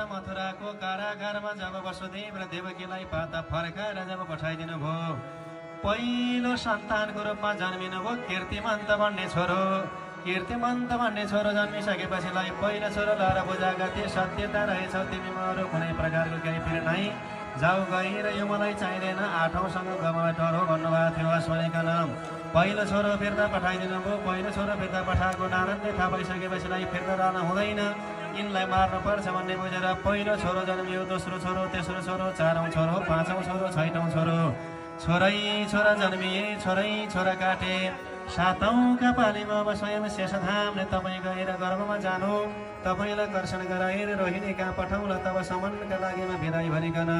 मथुराको कारागारमा जब वसुदेव र देवकीलाई पाता फर्काएर जब पठाइदिनु भयो, पहिलो सन्तानको रूपमा जन्मिनु भयो कीर्तिमन्त भन्ने छोरो। कीर्तिमन्त भन्ने छोरो जन्मिसकेपछिलाई पहिलो छोरो लाएर बुझा गति सत्यता रहेछौ तिमीमा अरू कुनै प्रकारको केही फिर नै जाऊ गई र यो मलाई चाहिँदैन, आठौँसँग गबाट हो भन्नुभएको थियो। अस्मरिकन पहिलो छोरो फिर्ता पठाइदिनु भयो। पहिलो छोरो फिर्ता पठाएको नारायणले थाहा पाइसकेपछिलाई फिर्ता रहन हुँदैन, यिनलाई मार्नुपर्छ भन्ने बुझेर पहिलो छोरो जन्मियो, दोस्रो छोरो, तेस्रो छोरो, चारौँ छोरो, पाँचौँ छोरो, छैटौँ छोरो, छोरै छोरा जन्मिए, छोरै छोरा काटे। सातौँका पालीमा अब स्वयं शेषधामले तपाईँ गएर गर्भमा जानु, तपाईँलाई दर्शन गराएर रोहिणी कहाँ पठाउँला तब सम्मानका लागि बिदाई भनिकन